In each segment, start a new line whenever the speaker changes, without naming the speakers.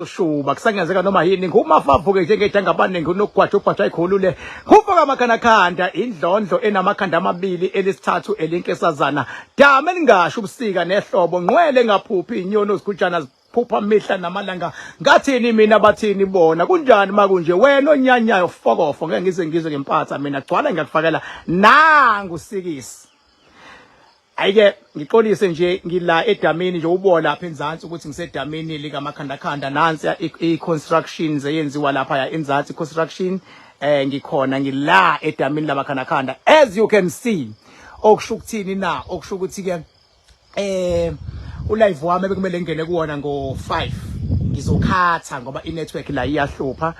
shuba kusangenzeka noma yini ngumafavuke njengedanga abaningi unokugwaja ugwaja ikhulule kufa kamakhanda indlondlo enamakhanda amabili elisithathu elinkesazana dama elingasho ubusika nehlobo nqwele ngaphuphi inyono zigujana phupha mihla namalanga ngathini mina bathini bona kunjani makunje wena onyanyayo fokofo ngeke ngizwe ngempatha mina gcwala ngiyakufakela nangu sikisi ayike ngiqolise nje ngila edamini nje ubona lapha enzansi ukuthi ngisedamini lika makhanda nansi i-constructions eyenziwa lapha ya enzansi construction ngikhona ngila edamini lamakhanda as you can see okusho ukuthini na okusho ukuthi ke ulive wami bekumele ngene kuwona ngo5 ngizokhatha ngoba inetwork la iyahlupha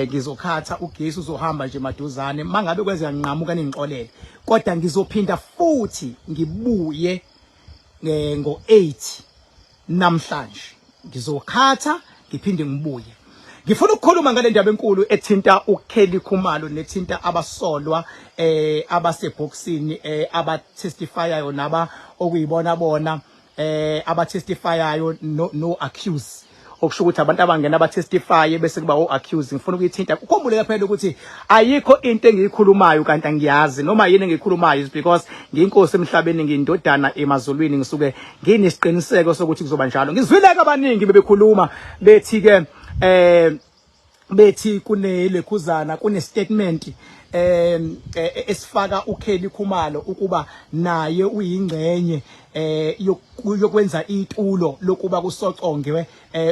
ngizokhatha ugesi uzohamba nje maduzane mangabe kwenzeka nginqamuka ningixolele kodwa ngizophinda futhi ngibuye ngo8 namhlanje ngizokhatha ngiphinde ngibuye ngifuna ukukhuluma ngale ndaba enkulu ethinta uKelly Khumalo nethinta abasolwa abaseboxini abatestifyayo naba okuyibona bona abatestifyayo no accuse okusho ukuthi abantu abangena abatestify bese kuba o-accuse ngifuna ukuyithinta ukukhumbule phela ukuthi ayikho into engiyikhulumayo kanti ngiyazi noma yini engiyikhulumayo is because ngiyinkosi emhlabeni ngindodana emazulwini ngisuke nginesiqiniseko sokuthi kuzoba njalo ngizwileke abaningi bebekhuluma bethi ke bethi kunelekhuzana kune statement esifaka uKelly Khumalo ukuba naye uyingcenye yokwenza itulo lokuba kusocongewe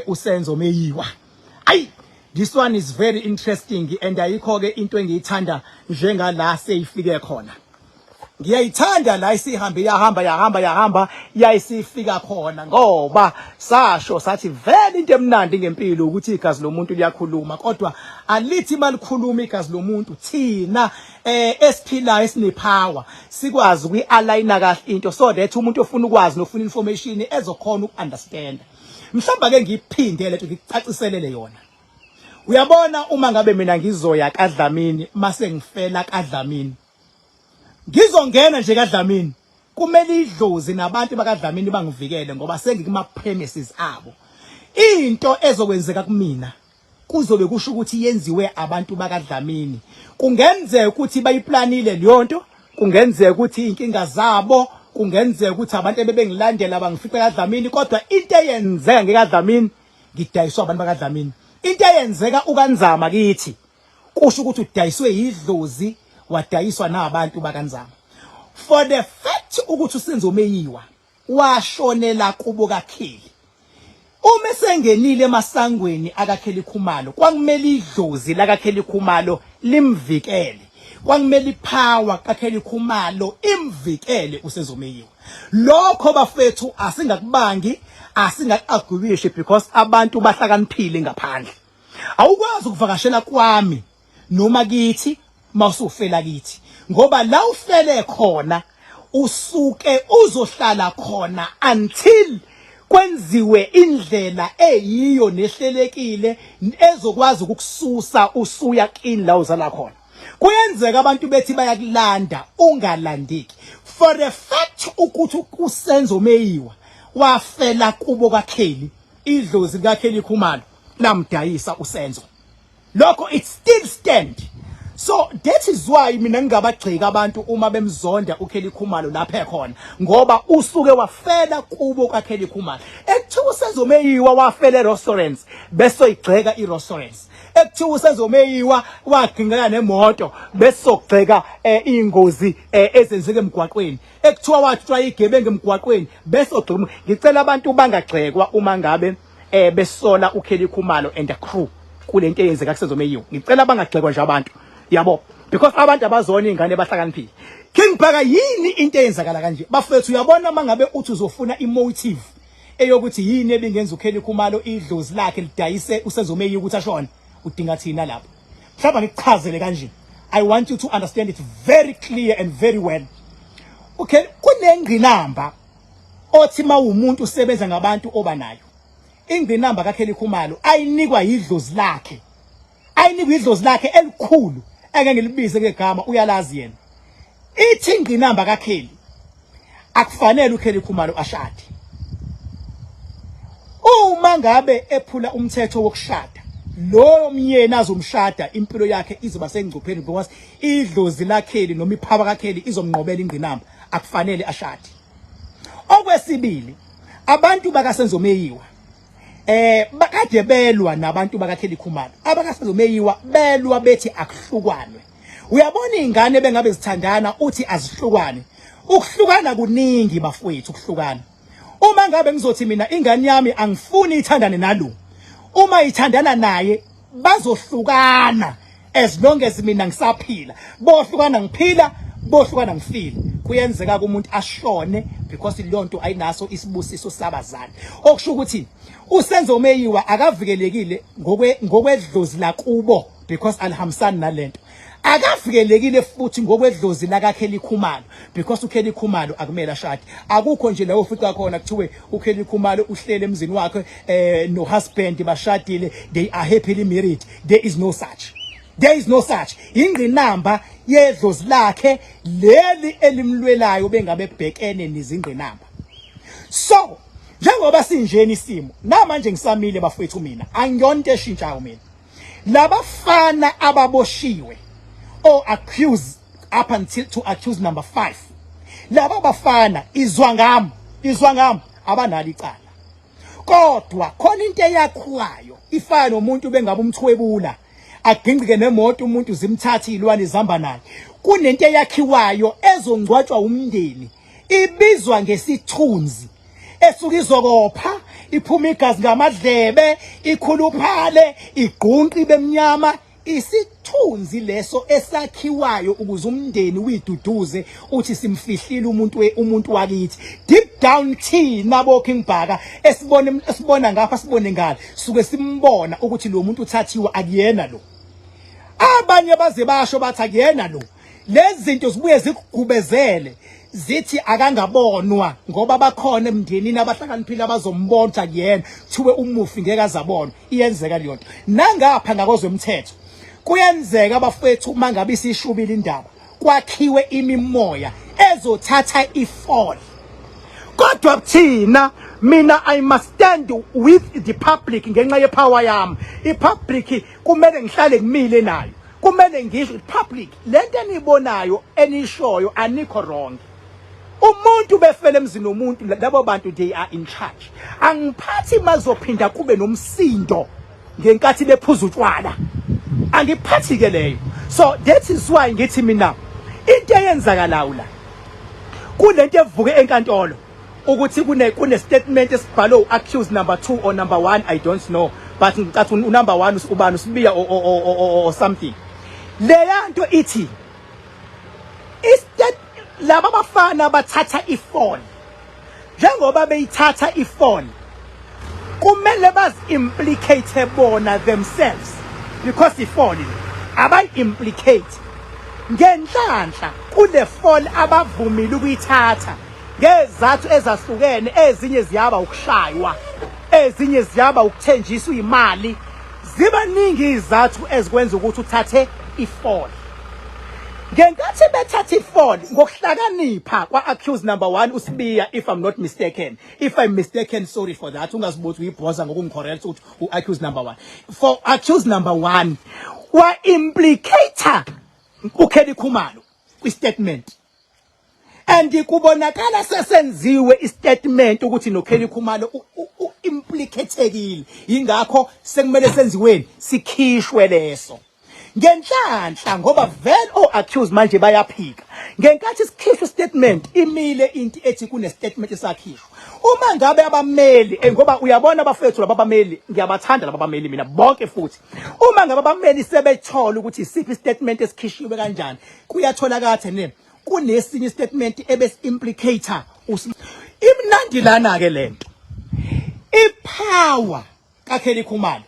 uSenzo Meyiwa. Ayi this one is very interesting and ayikho ke into engiyithanda njengala seyifike khona ngiyayithanda la isihambe yahamba yayisifika khona ngoba sasho sathi vele into emnandi ngempilo ukuthi igazi lomuntu liyakhuluma kodwa alithi malikhuluma igazi lomuntu thina esiphilayo esinepower sikwazi ukuyi-aligna kahle into so that umuntu ofuna ukwazi nofuna information ezokhona ukunderstand mhlamba ke ngiphinde letho ngikucaciselele yona uyabona uma ngabe mina ngizoya kaDlamini mase ngifela kaDlamini ngizongena nje kaDlamini kumele idlozi nabantu bakaDlamini bangivikele ngoba sengikuma premises abo into ezokwenzeka kumina kuzobe kusho ukuthi yenziwe abantu bakaDlamini kungenzeka ukuthi bayiplanile leyonto kungenzeka ukuthi inkinga zabo kungenzeka ukuthi abantu ebebengilandela bangifice kaDlamini kodwa into eyenzeka ngekaDlamini ngidayiswa abantu bakaDlamini into eyenzeka ukanzama kithi kusho ukuthi udayiswe idlozi wadayiswa nabantu bakanzama for the fact ukuthi uSenzo Meyiwa washonela kubo kaKelly uma sengenile emasangweni akaKelly Khumalo kwangumele idlozi la kaKelly Khumalo limvikele kwangumele ipower kaKelly Khumalo imvikele uSenzo Meyiwa lokho bafethu asingakubangi asingakuagwiwishe because abantu bahlakaniphile ngaphandle awukwazi ukuvakashela kwami noma kithi mawusufela kithi ngoba la ufele khona usuke uzohlala khona until kwenziwe indlela eyiyo nehlelekile ezokwazi ukukususa usuya kini la uzala khona kuyenzeka abantu bethi bayakulanda ungalandeki for the fact ukuthi uSenzo Meyiwa wafela kubo kaKelly idlozi likaKelly Khumalo lamdayisa uSenzo lokho it still stand. So that is why mina ngingabagcika abantu uma bemzonda uKelly Khumalo lapha ekhona ngoba usuke wafela kubo kaKelly Khumalo ekuthiwa uSenzo Meyiwa wafela restaurants bese igceka irestaurants ekuthiwa uSenzo Meyiwa wagingeka nemoto bese sokugceka ingozi ezenzeke emgwaqweni ekuthiwa wathwa igebengu emgwaqweni bese ogcika ngicela abantu bangagcekwa uma ngabe besola uKelly Khumalo and the crew kulento eyenzeka kuSenzo Meyiwa ngicela bangagcekwa nje abantu yabo because abantu abazona ingane bahlakaniphile kingibhaka yini into eyenzakala kanje bafethu uyabona mangabe uthi uzofuna emotive eyokuthi yini ebingenza uKelly Khumalo idlozi lakhe lidayise uSenzo Meyiwa ukuthi ashona udinga thina lapho mhlawumbe ngikuchazele kanje I want you to understand it very clear and very well okay kunengqinamba othi mawumuntu usebenza ngabantu obanayo ingqinamba kaKelly Khumalo ayinikwa idlozi lakhe elikhulu ake ngilibize ngegama uyalazi yena ithi ingqinamba kaKelly akufanele uKelly Khumalo ashade Uma ngabe ephula umthetho wokushada, lo myeni azomshada impilo yakhe izoba sengcupheni because idlozi lakheli noma iphaba kakheli izomnqobela ingqinamba, akufanele ashade. Okwesibili, abantu bakaSenzo Meyiwa bakade belwa nabantu bakaKelly Khumalo. AbakaSenzo Meyiwa belwa bethi akuhlukwanwe. Uyabona izingane bengabe zithandana uthi azihlukwane. Ukuhlukana kuningi bafowethu ukuhlukana. Uma ngabe ngizothi mina ingane yami angifuni ithandane nalo, uma ithandana naye bazohlukana as long as mina ngisaphila. Bohlukana ngiphila, bohlukana ngifile. Kuyenzeka umuntu ashone because lonto ayinaso isibusiso sabazali. Okusho ukuthi uSenzo Meyiwa akavikelekile ngokwedlozi lakubo because alihambisani nalento. Akavikelekile futhi ngokwedlozi lakaKelly Khumalo because uKelly Khumalo akumele ashade. Akukho nje lawo ufika khona kuthiwe uKelly Khumalo uhlele emzini wakhe no husband bashadile, they are happily married. There is no such. There is no such. Ingqinamba yedlozi lakhe leli elimlwelayo bengabe bhekene nezingqinamba. So njengoba sinjeni isimo namanje ngisamile bafowethu mina angiyonto eshintshayo mina. Labafana ababoshiwe or accused up until to accuse number 5. Laba bafana izwa ngami abanalo icala. Kodwa khona into eyakhuwayo ifana nomuntu bengabe umthwebula agingqike nemoto umuntu zimthatha ilwane zihamba naye. Kunento eyakhiwayo ezongcwatshwa umndeni ibizwa ngesithunzi esuka izokopha iphuma igazi ngamadlebe ikhuluphale igqunqi bemnyama. Isithunzi leso esakhiwayo ukuze umndeni uyiduduze uthi simfihlile umuntu wakithi. Deep down thina boKingbhaka esibona ngapha sibone ngale suke simbona ukuthi lo muntu uthathiwa akuyena lo. Abanye baze basho bathi akuyena lo. Lezi zinto zibuye zikugubezele zithi akangabonwa ngoba bakhona emndenini abahlakaniphile abazombona ukuthi akuyena thiwe umufi ngeke azabona. Iyenzeka leyo nto nangapha ngakozomthetho. Kuyenzeka bafethu mangabe isishubile indaba kwakhiwe imimoya ezothatha ifall. Kodwa thina mina I must stand with the public ngenxa yepower yami. iPublic kumele ngihlale ngimile nayo. Kumele ngisho iPublic lento enibonayo enishoyo anikho wrong. Umuntu befele emzini womuntu labo bantu they are in charge. Angiphathi mazophinda kube nomsindo ngenkathi bephuza utshwala. Angiphathi ke leyo. So that is why ngithi mina into eyenzakalayo la kunento evuke enkantolo ukuthi kune statement esibhalwe accused number 2 or number 1 I don't know but ngicathi number 1 ubani usibiya or something. Leyanto ithi laba bafana bathatha ifone njengoba beyithatha ifone kumele implicate bona themselves because ifone implicate ngenhlanhla kule phone abavumile ukuyithatha ngezathu ezahlukene. Ezinye ziyaba ukushaywa, ezinye ziyaba ukuthenjiswa imali. Zibaningi izathu ezikwenza ukuthi uthathe ifone. Ngenkathi bethatha ifone ngokuhlakanipha kwa accused number 1 usibiya if I'm not mistaken. If I'm mistaken sorry for that. Ungazibuthi uyibhoza ngokungicorrect ukuthi uaccused number 1. For accused number 1 wa implicator uKelly Khumalo kwistatement. And kubonakala sesenziwe istatement ukuthi noKelly Khumalo implicatekile. Ingakho sekumele senziweni sikhishwe leso. Ngenhlanhla ngoba vele accused manje bayaphika. Ngenkathi sikhishwe statement imile into ethi kune statement esakhishwa. Uma ngabe abameli ngoba uyabona abafethu lababameli ngiyabathanda lababameli mina bonke futhi. Uma ngabe abameli sebethola ukuthi isiphi statement esikhishiwe kanjani kuyatholakala ne kunesinye statement ebes implicator imnandi lana ke lento. Ipower kaKelly Khumalo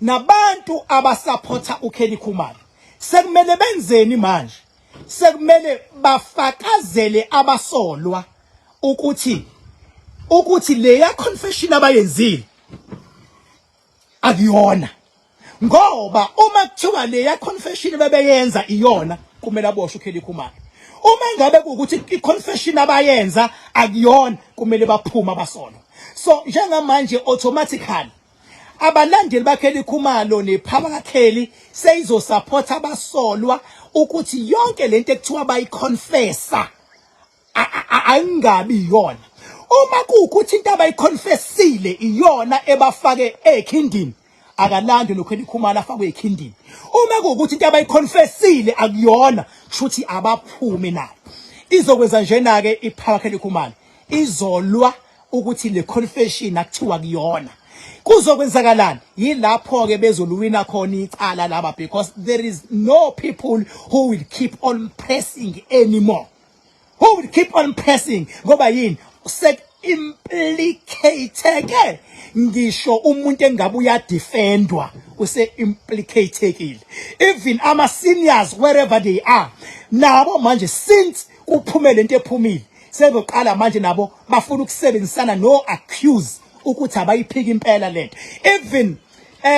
nabantu abasupporta uKelly Khumalo sekumele benzeni manje? Sekumele bafakazele abasolwa ukuthi leya confession abayenzile akuyona. Ngoba uma kuthiwa leya confession bebeyenza iyona kumele aboshwe uKelly Khumalo. Uma ngabe ukuthi iconfession abayenza akuyona kumele baphuma basono. So njengamanje automatically abalandeli baKelly Khumalo nephaba kaKelly seyizosupport abasolwa ukuthi yonke lento ekuthiwa bayiconfessa angabi yona. Uma kuukuthi into abayiconfessile iyona ebafake ekhindini akalandwe noKelly Khumalo afakwe ekhindini. Uma kuukuthi into abayiconfessile akuyona shuthi abaphume nayo. Izokwenza njena ke iphaba Kelly Khumalo izolwa ukuthi le confession akuthiwa kuyona. Kuzokwenzakalani yilapho ke bezoluwina khona icala laba, because there is no people who will keep on pressing anymore. Who will keep on pressing ngoba yini sek implicated ngisho umuntu engabe uyadefendwa use implicated. Even ama seniors wherever they are nabo manje since kuphume lento ephumile sezoqala manje nabo bafuna ukusebenzisana no accuse ukuthi abayiphika impela lento. Even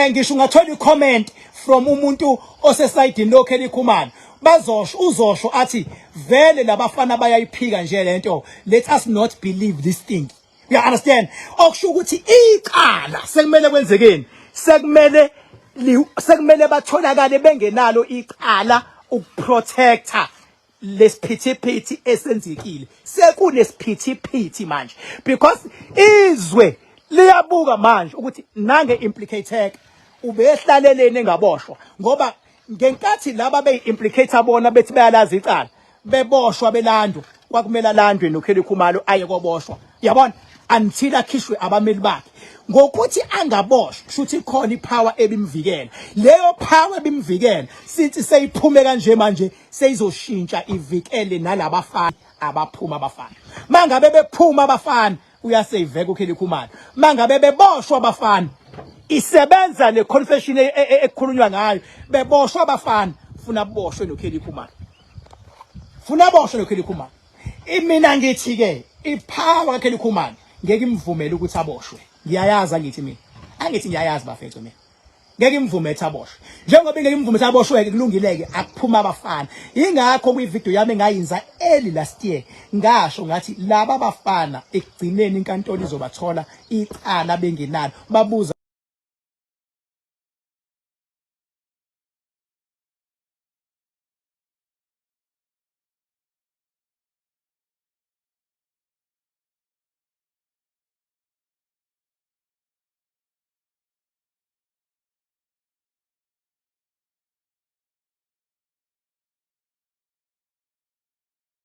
ngisho ungathola i-comment from umuntu osesayidini loKelly Khumalo uzosho athi vele labafana bayayiphika nje lento, let us not believe this thing. You understand? Okusho ukuthi iqala sekumele kwenzekeni, sekumele batholakale bengenalo iqala ukuprotector lesiphithiphithi esenzekile. Sekunesiphithi manje because izwe liyabuka manje ukuthi nange implicated ubehlalelene engaboshwa ngoba ngenkathi laba beyimplicate bona bethi bayalazi icala beboshwa belandwa kwakumele alandwe noKelly Khumalo aye koboshwa, yabona, until akhishwe abameli bakhe. Ngokuthi angaboshwa shuthi khona ipower ebimvikela. Leyo power ebimvikela sithi seyiphume kanje manje seyizoshintsha ivikele nalabafana abaphuma abafana. Mangabe bephuma abafana uyasayiveka uKelly Khumalo. Mangabe beboshwa abafana isebenza le confession ekhulunywa ngayo, beboshwa abafana funa boshwe noKelly Khumalo. Funa boshwe noKelly Khumalo. Mina ngithi ke ipower kaKelly Khumalo ngeke imvumele ukuthi aboshwe. Ngiyayazi ngithi mina. Angithi ngiyayazi bafethu mina. Ngeke imvume ethi aboshwe. Njengoba ngeke imvume ethi aboshwe ke kulungileke akuphuma abafana. Ingakho kwivideo yami engayinza early last year ngasho ngathi laba bafana ekugcineni inkantolo izobathola icala bengenalo babuza